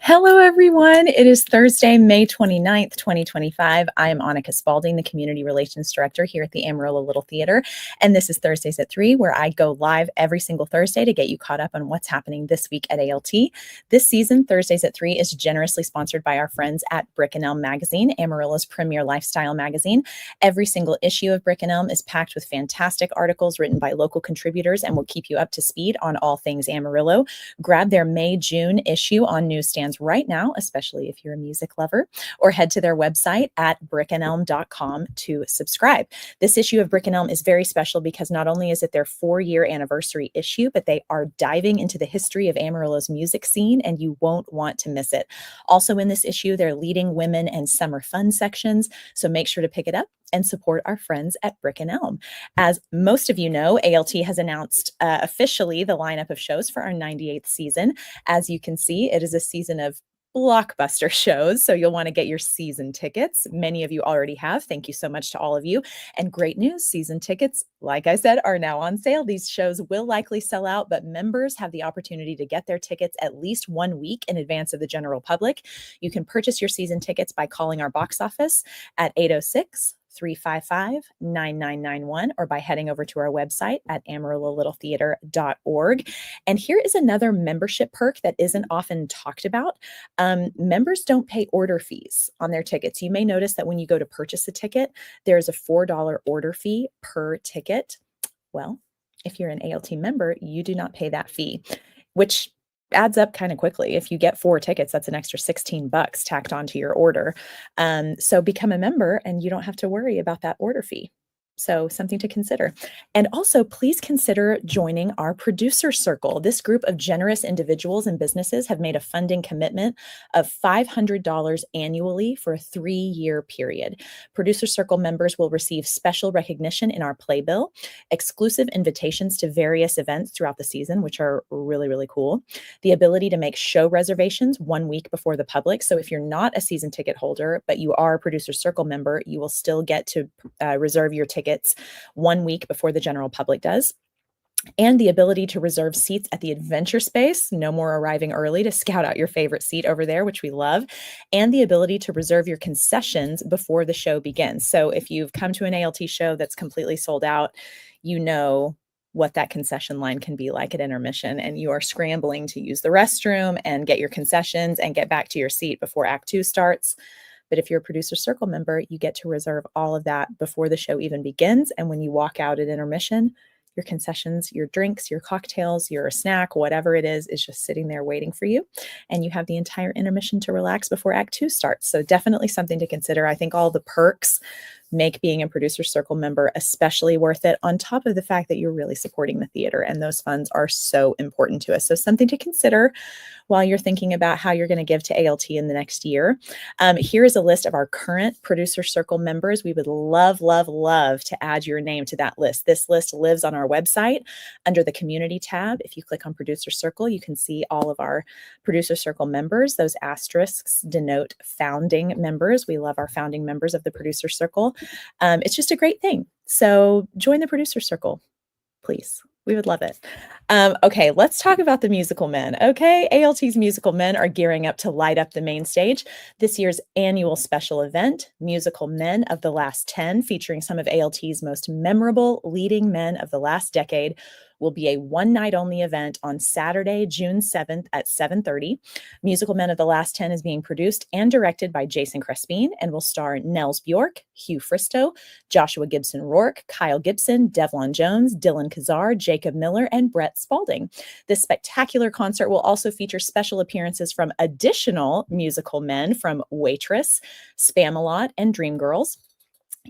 Hello, everyone. It is Thursday, May 29th, 2025. I am Annika Spalding, the Community Relations Director here at the Amarillo Little Theater. And this is Thursdays at 3, where I go live every single Thursday to get you caught up on what's happening this week at ALT. This season, Thursdays at 3 is generously sponsored by our friends at Brick and Elm Magazine, Amarillo's premier lifestyle magazine. Every single issue of Brick and Elm is packed with fantastic articles written by local contributors and will keep you up to speed on all things Amarillo. Grab their May-June issue on newsstands right now, especially if you're a music lover, or head to their website at brickandelm.com to subscribe. This issue of Brick and Elm is very special because not only is it their 4-year anniversary issue, but they are diving into the history of Amarillo's music scene, and you won't want to miss it. Also in this issue, they're leading women and summer fun sections, so make sure to pick it up and support our friends at Brick and Elm. As most of you know, ALT has announced officially the lineup of shows for our 98th season. As you can see, it is a season of blockbuster shows, so you'll want to get your season tickets. Many of you already have. Thank you so much to all of you. And great news, season tickets, like I said, are now on sale. These shows will likely sell out, but members have the opportunity to get their tickets at least 1 week in advance of the general public. You can purchase your season tickets by calling our box office at 806-355-9991 or by heading over to our website at amarillolittletheater.org. And here is another membership perk that isn't often talked about. Members don't pay order fees on their tickets. You may notice that when you go to purchase a ticket, there's a $4 order fee per ticket. Well, if you're an ALT member, you do not pay that fee, which adds up kind of quickly. If you get 4 tickets, that's an extra $16 tacked onto your order. So become a member and you don't have to worry about that order fee. So something to consider. And also, please consider joining our producer circle. This group of generous individuals and businesses have made a funding commitment of $500 annually for a 3-year period. Producer circle members will receive special recognition in our playbill, exclusive invitations to various events throughout the season, which are really, really cool, the ability to make show reservations 1 week before the public. So if you're not a season ticket holder, but you are a producer circle member, you will still get to reserve your tickets 1 week before the general public does. And the ability to reserve seats at the adventure space, no more arriving early to scout out your favorite seat over there, which we love, and the ability to reserve your concessions before the show begins. So if you've come to an ALT show that's completely sold out, you know what that concession line can be like at intermission, and you are scrambling to use the restroom and get your concessions and get back to your seat before Act 2 starts. But if you're a producer circle member, you get to reserve all of that before the show even begins. And when you walk out at intermission, your concessions, your drinks, your cocktails, your snack, whatever it is just sitting there waiting for you. And you have the entire intermission to relax before Act 2 starts. So definitely something to consider. I think all the perks make being a producer circle member especially worth it, on top of the fact that you're really supporting the theater, and those funds are so important to us. So something to consider while you're thinking about how you're going to give to ALT in the next year. Here is a list of our current producer circle members. We would love, love, love to add your name to that list. This list lives on our website under the community tab. If you click on producer circle, you can see all of our producer circle members. Those asterisks denote founding members. We love our founding members of the producer circle. It's just a great thing. So join the producer circle, please. We would love it. Okay, let's talk about the musical men. Okay, ALT's musical men are gearing up to light up the main stage. This year's annual special event, Musical Men of the Last 10, featuring some of ALT's most memorable leading men of the last decade, will be a one-night-only event on Saturday, June 7th at 7:30. Musical Men of the Last 10 is being produced and directed by Jason Crespin and will star Nels Bjork, Hugh Fristow, Joshua Gibson Rourke, Kyle Gibson, Devlon Jones, Dylan Kazar, Jacob Miller, and Brett Spalding. This spectacular concert will also feature special appearances from additional musical men from Waitress, Spamalot, and Dreamgirls,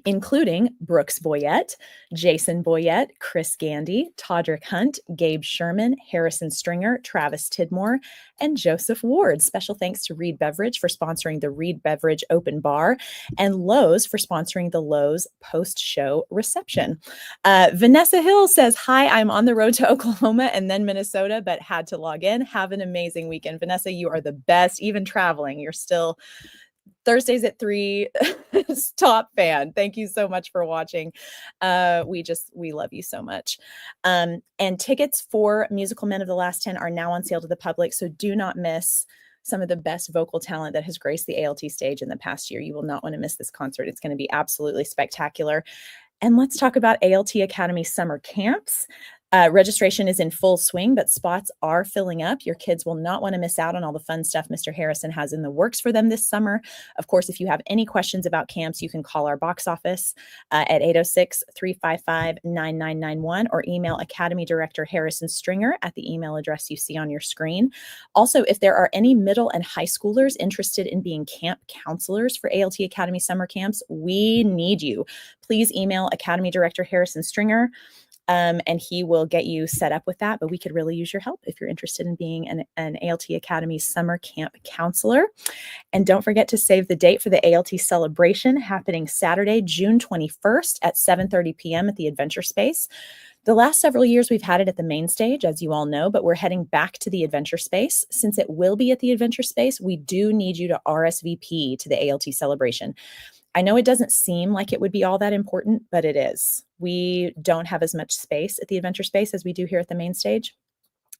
including Brooks Boyette, Jason Boyette, Chris Gandy, Todrick Hunt, Gabe Sherman, Harrison Stringer, Travis Tidmore, and Joseph Ward. Special thanks to Reed Beverage for sponsoring the Reed Beverage Open Bar, and Lowe's for sponsoring the Lowe's post-show reception. Vanessa Hill says, hi, I'm on the road to Oklahoma and then Minnesota, but had to log in. Have an amazing weekend. Vanessa, you are the best, even traveling. You're still Thursdays at 3 top fan. Thank you so much for watching. We love you so much. And tickets for Musical Men of the Last 10 are now on sale to the public, so do not miss some of the best vocal talent that has graced the ALT stage in the past year. You will not want to miss this concert. It's going to be absolutely spectacular. And let's talk about ALT Academy summer camps. Registration is in full swing, but spots are filling up. Your kids will not want to miss out on all the fun stuff Mr. Harrison has in the works for them this summer. Of course, if you have any questions about camps, you can call our box office at 806-355-9991 or email Academy Director Harrison Stringer at the email address you see on your screen. Also, if there are any middle and high schoolers interested in being camp counselors for ALT Academy summer camps, we need you. Please email Academy Director Harrison Stringer. And he will get you set up with that. But we could really use your help if you're interested in being an ALT Academy summer camp counselor. And don't forget to save the date for the ALT celebration happening Saturday, June 21st at 7:30 p.m. at the Adventure Space. The last several years we've had it at the main stage, as you all know, but we're heading back to the Adventure Space. Since it will be at the Adventure Space, we do need you to RSVP to the ALT celebration. I know it doesn't seem like it would be all that important, but it is. We don't have as much space at the Adventure Space as we do here at the main stage.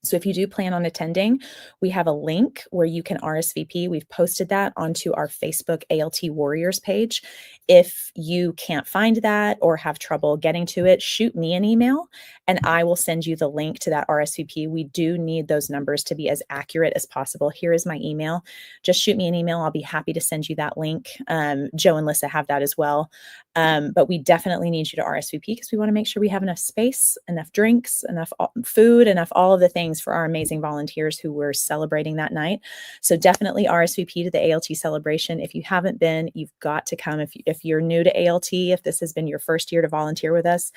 So if you do plan on attending, we have a link where you can RSVP. We've posted that onto our Facebook ALT Warriors page. If you can't find that or have trouble getting to it, shoot me an email and I will send you the link to that RSVP. We do need those numbers to be as accurate as possible. Here is my email. Just shoot me an email. I'll be happy to send you that link. Joe and Lissa have that as well. But we definitely need you to RSVP because we want to make sure we have enough space, enough drinks, enough food, enough all of the things for our amazing volunteers who we're celebrating that night. So definitely RSVP to the ALT celebration. If you haven't been, you've got to come. If you're new to ALT, if this has been your first year to volunteer with us,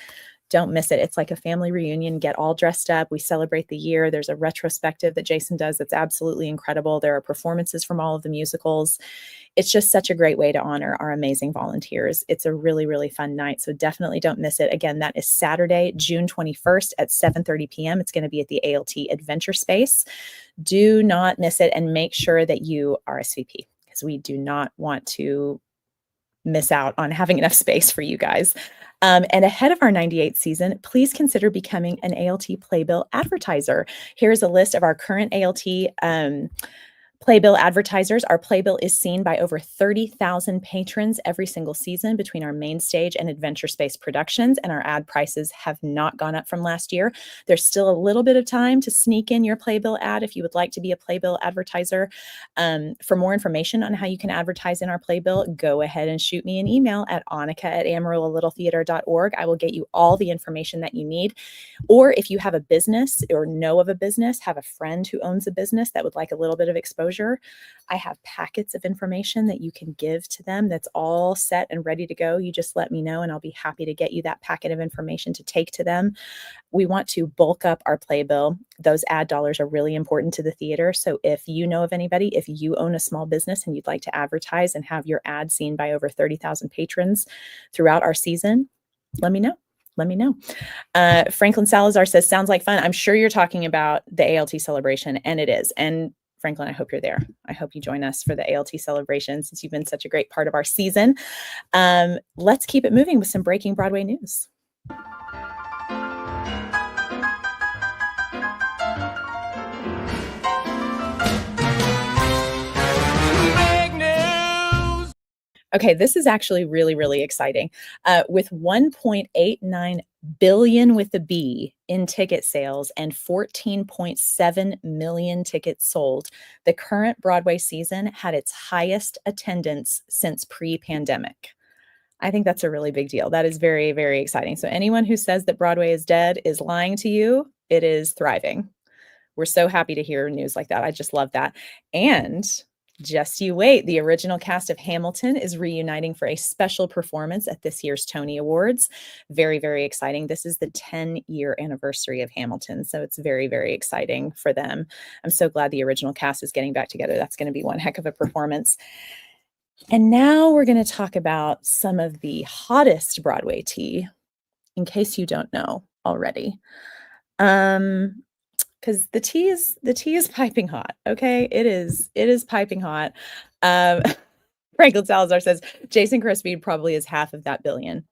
don't miss it. It's like a family reunion. Get all dressed up. We celebrate the year. There's a retrospective that Jason does that's absolutely incredible. There are performances from all of the musicals. It's just such a great way to honor our amazing volunteers. It's a really, really fun night. So definitely don't miss it. Again, that is Saturday, June 21st at 7:30 p.m. It's going to be at the ALT Adventure Space. Do not miss it and make sure that you RSVP because we do not want to miss out on having enough space for you guys. And ahead of our 98th season, please consider becoming an ALT Playbill advertiser. Here's a list of our current ALT Playbill advertisers. Our Playbill is seen by over 30,000 patrons every single season between our main stage and Adventure Space productions, and our ad prices have not gone up from last year. There's still a little bit of time to sneak in your Playbill ad if you would like to be a Playbill advertiser. For more information on how you can advertise in our Playbill, go ahead and shoot me an email at Annika@AmarilloLittleTheater.org. I will get you all the information that you need. Or if you have a business or know of a business, have a friend who owns a business that would like a little bit of exposure, I have packets of information that you can give to them that's all set and ready to go. You just let me know and I'll be happy to get you that packet of information to take to them. We want to bulk up our Playbill. Those ad dollars are really important to the theater. So if you know of anybody, if you own a small business and you'd like to advertise and have your ad seen by over 30,000 patrons throughout our season, let me know. Let me know. Franklin Salazar says, sounds like fun. I'm sure you're talking about the ALT celebration, and it is. And Franklin, I hope you're there. I hope you join us for the ALT celebration since you've been such a great part of our season. Let's keep it moving with some breaking Broadway news. Okay, this is actually really, really exciting. With 1.89 billion with a B in ticket sales and 14.7 million tickets sold, the current Broadway season had its highest attendance since pre-pandemic. I think that's a really big deal. That is very, very exciting. So anyone who says that Broadway is dead is lying to you. It is thriving. We're so happy to hear news like that. I just love that. And just you wait. The original cast of Hamilton is reuniting for a special performance at this year's Tony Awards. Very, very exciting. This is the 10-year anniversary of Hamilton, so it's very, very exciting for them. I'm so glad the original cast is getting back together. That's going to be one heck of a performance. And now we're going to talk about some of the hottest Broadway tea, in case you don't know already. Because the tea is piping hot. Okay, it is piping hot. Franklin Salazar says Jason Crestfield probably is half of that billion.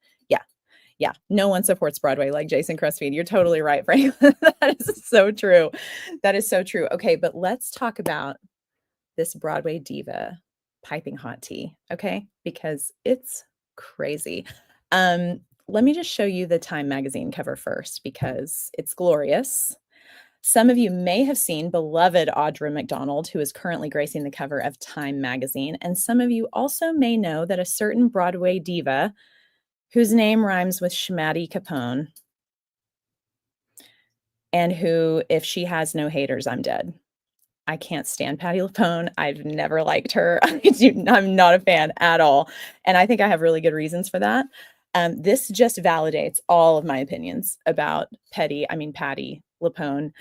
Yeah. No one supports Broadway like Jason Crestfield. You're totally right, Franklin. That is so true. That is so true. Okay, but let's talk about this Broadway diva piping hot tea, okay? Because it's crazy. Let me just show you the Time magazine cover first because it's glorious. Some of you may have seen beloved Audra McDonald, who is currently gracing the cover of Time magazine. And some of you also may know that a certain Broadway diva whose name rhymes with Schmatty Capone, and who, if she has no haters, I'm dead. I can't stand Patti LuPone. I've never liked her. I'm not a fan at all. And I think I have really good reasons for that. This just validates all of my opinions about Patti LuPone.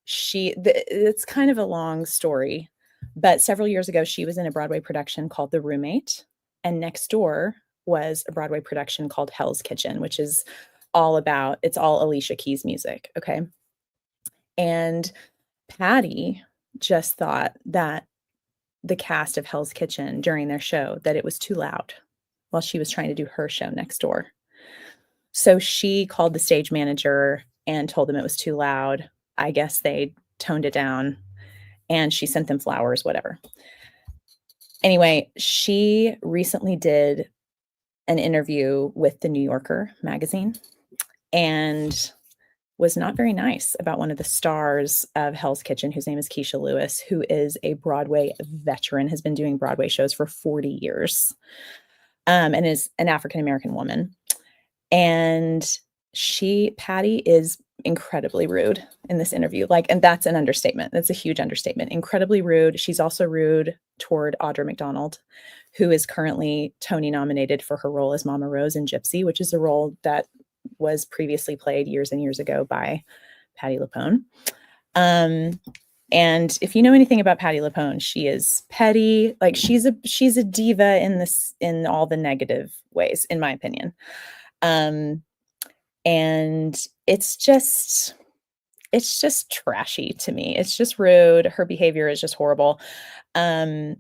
It's kind of a long story, but several years ago, she was in a Broadway production called The Roommate. And next door was a Broadway production called Hell's Kitchen, which is it's all Alicia Keys music. Okay. And Patti just thought that the cast of Hell's Kitchen during their show, that it was too loud while she was trying to do her show next door. So she called the stage manager and told them it was too loud. I guess they toned it down and she sent them flowers, whatever. Anyway, she recently did an interview with the New Yorker magazine and was not very nice about one of the stars of Hell's Kitchen, whose name is Keisha Lewis, who is a Broadway veteran, has been doing Broadway shows for 40 years, and is an African-American woman. And Patti is incredibly rude in this interview. And that's an understatement. That's a huge understatement. Incredibly rude. She's also rude toward Audra McDonald, who is currently Tony nominated for her role as Mama Rose in Gypsy, which is a role that was previously played years and years ago by Patti LuPone. And if you know anything about Patti LuPone, she is petty. She's a diva in all the negative ways, in my opinion. And it's just trashy to me. It's just rude. Her behavior is just horrible. And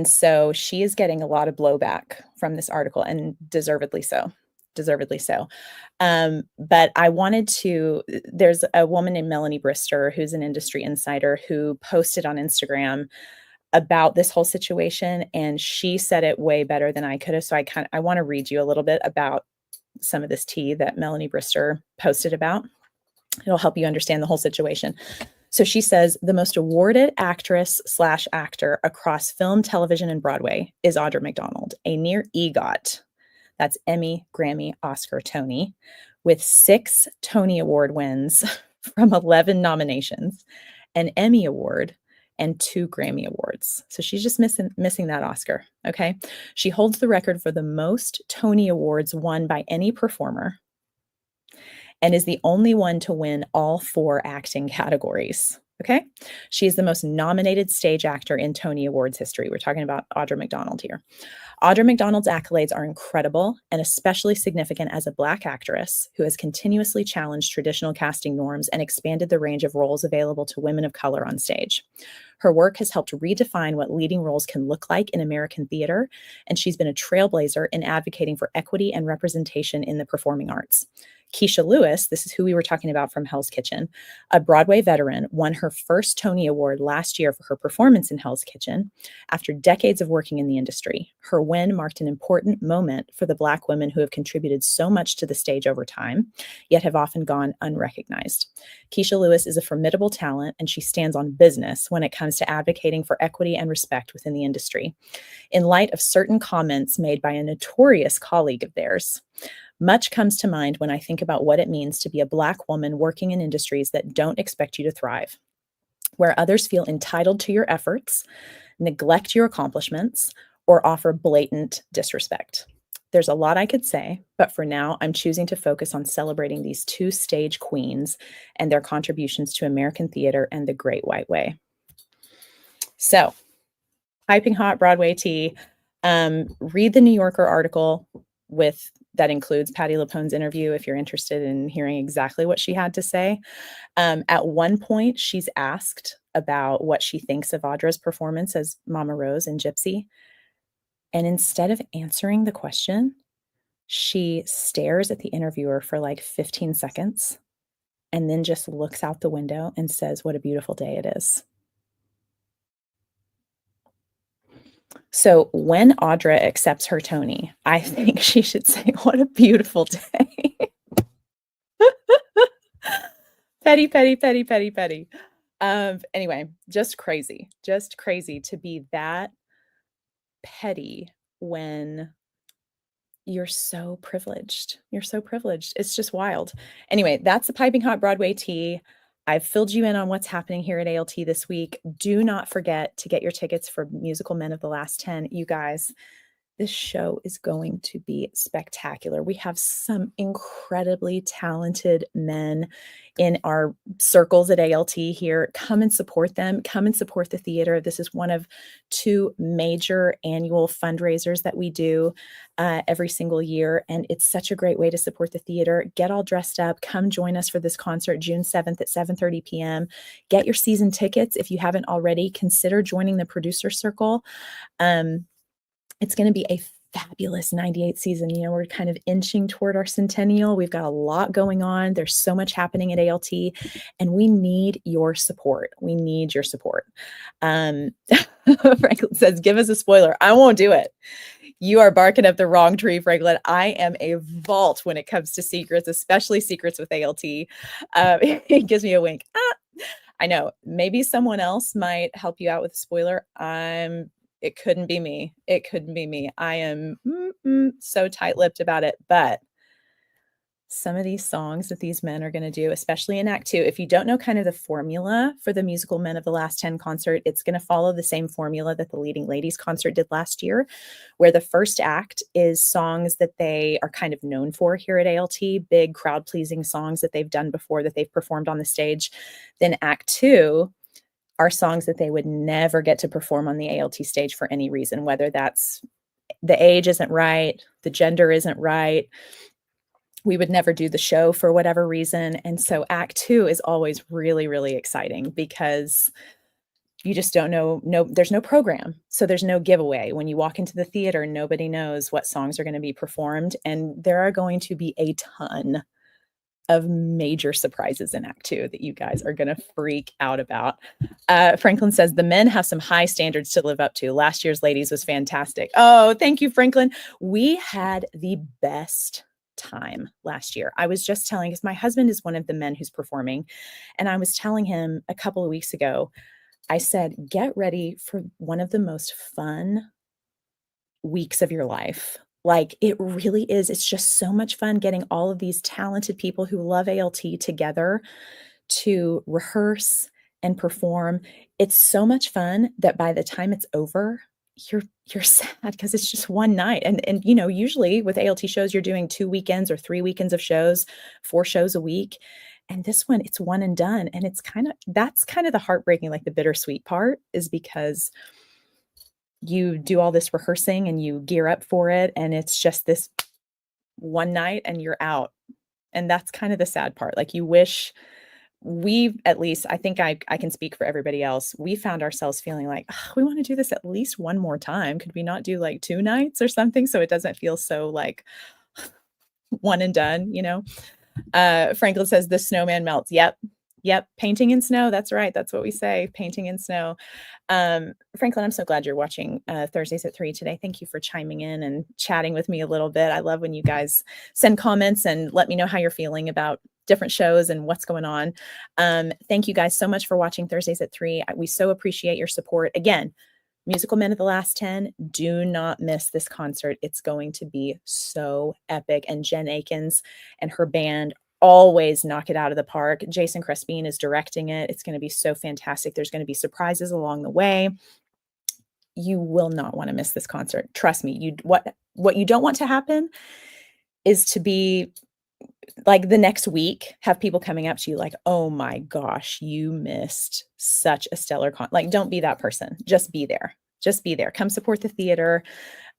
so she is getting a lot of blowback from this article, and deservedly so. But there's a woman named Melanie Brister, who's an industry insider, who posted on Instagram about this whole situation, and she said it way better than I could have. So I want to read you a little bit about some of this tea that Melanie Brister posted about. It'll help you understand the whole situation. So she says, the most awarded actress/actor across film, television, and Broadway is Audra McDonald, a near EGOT. That's Emmy, Grammy, Oscar, Tony, with 6 Tony Award wins from 11 nominations, an Emmy Award, and 2 Grammy Awards. So she's just missing that Oscar, okay? She holds the record for the most Tony Awards won by any performer and is the only one to win all 4 acting categories, okay? She is the most nominated stage actor in Tony Awards history. We're talking about Audra McDonald here. Audra McDonald's accolades are incredible and especially significant as a Black actress who has continuously challenged traditional casting norms and expanded the range of roles available to women of color on stage. Her work has helped redefine what leading roles can look like in American theater, and she's been a trailblazer in advocating for equity and representation in the performing arts. Keisha Lewis, this is who we were talking about from Hell's Kitchen, a Broadway veteran, won her first Tony Award last year for her performance in Hell's Kitchen after decades of working in the industry. Her win marked an important moment for the Black women who have contributed so much to the stage over time, yet have often gone unrecognized. Keisha Lewis is a formidable talent, and she stands on business when it comes to advocating for equity and respect within the industry. In light of certain comments made by a notorious colleague of theirs, much comes to mind when I think about what it means to be a Black woman working in industries that don't expect you to thrive, where others feel entitled to your efforts, neglect your accomplishments, or offer blatant disrespect. There's a lot I could say, but for now, I'm choosing to focus on celebrating these 2 stage queens and their contributions to American theater and the Great White Way. So, piping hot Broadway tea. Read the New Yorker article that includes Patti LuPone's interview if you're interested in hearing exactly what she had to say. At one point, she's asked about what she thinks of Audra's performance as Mama Rose in Gypsy. And instead of answering the question, she stares at the interviewer for like 15 seconds and then just looks out the window and says, "What a beautiful day it is." So when Audra accepts her Tony, I think she should say, "What a beautiful day." Petty, petty, petty, petty, petty. Anyway, just crazy to be that petty when you're so privileged. You're so privileged. It's just wild. Anyway, that's the Piping Hot Broadway tea. I've filled you in on what's happening here at ALT this week. Do not forget to get your tickets for Musical Men of the Last 10. You guys, this show is going to be spectacular. We have some incredibly talented men in our circles at ALT here. Come and support them. Come and support the theater. This is one of 2 major annual fundraisers that we do every single year. And it's such a great way to support the theater. Get all dressed up. Come join us for this concert June 7th at 7:30 p.m. Get your season tickets. If you haven't already, consider joining the producer circle. It's going to be a fabulous 98 season. You know, we're kind of inching toward our centennial. We've got a lot going on. There's so much happening at ALT, and we need your support. We need your support. Franklin says, give us a spoiler. I won't do it. You are barking up the wrong tree, Franklin. I am a vault when it comes to secrets, especially secrets with ALT. He gives me a wink. I know. Maybe someone else might help you out with a spoiler. It couldn't be me. It couldn't be me. I am so tight-lipped about it. But some of these songs that these men are going to do, especially in Act 2, if you don't know kind of the formula for the Musical Men of the Last 10 concert, it's going to follow the same formula that the Leading Ladies concert did last year, where the first act is songs that they are kind of known for here at ALT, big crowd-pleasing songs that they've done before, that they've performed on the stage. Then Act 2 are songs that they would never get to perform on the ALT stage for any reason, whether that's the age isn't right, the gender isn't right, we would never do the show for whatever reason. And so Act 2 is always really, really exciting because you just don't know, there's no program. So there's no giveaway. When you walk into the theater, nobody knows what songs are going to be performed. And there are going to be a ton of major surprises in Act 2 that you guys are going to freak out about. Franklin says, the men have some high standards to live up to. Last year's Ladies was fantastic. Oh, thank you, Franklin. We had the best time last year. I was just telling, because my husband is one of the men who's performing, and I was telling him a couple of weeks ago, I said, get ready for one of the most fun weeks of your life. Like, it really is. It's just so much fun getting all of these talented people who love ALT together to rehearse and perform. It's so much fun that by the time it's over, you're sad because it's just one night. And you know, usually with ALT shows, you're doing 2 weekends or 3 weekends of shows, 4 shows a week. And this one, it's one and done. And that's kind of the heartbreaking, like the bittersweet part, is because you do all this rehearsing and you gear up for it, and it's just this one night and you're out. And that's kind of the sad part. Like, you wish at least, I think I can speak for everybody else. We found ourselves feeling like, "Ugh, we want to do this at least one more time. Could we not do like 2 nights or something so it doesn't feel so like one and done, you know?" Franklin says the snowman melts. Yep. Painting in snow. That's right. That's what we say. Painting in snow. Franklin, I'm so glad you're watching Thursdays at 3 today. Thank you for chiming in and chatting with me a little bit. I love when you guys send comments and let me know how you're feeling about different shows and what's going on. Thank you guys so much for watching Thursdays at 3. We so appreciate your support. Again, Musical Men of the Last 10, do not miss this concert. It's going to be so epic. And Jen Akins and her band always knock it out of the park. Jason Crespin is directing it. It's going to be so fantastic. There's going to be surprises along the way. You will not want to miss this concert. Trust me. What you don't want to happen is to be like the next week, have people coming up to you like, oh my gosh, you missed such a stellar like, don't be that person. Just be there. Just be there. Come support the theater.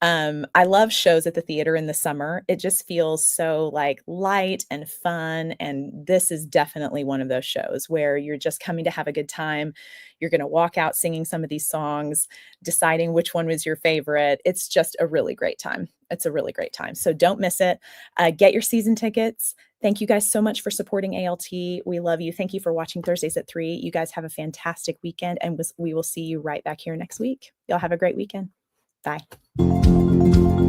I love shows at the theater in the summer. It just feels so like light and fun. And this is definitely one of those shows where you're just coming to have a good time. You're going to walk out singing some of these songs, deciding which one was your favorite. It's just a really great time. It's a really great time. So don't miss it. Get your season tickets. Thank you guys so much for supporting ALT. We love you. Thank you for watching Thursdays at 3. You guys have a fantastic weekend, and we will see you right back here next week. Y'all have a great weekend. Bye.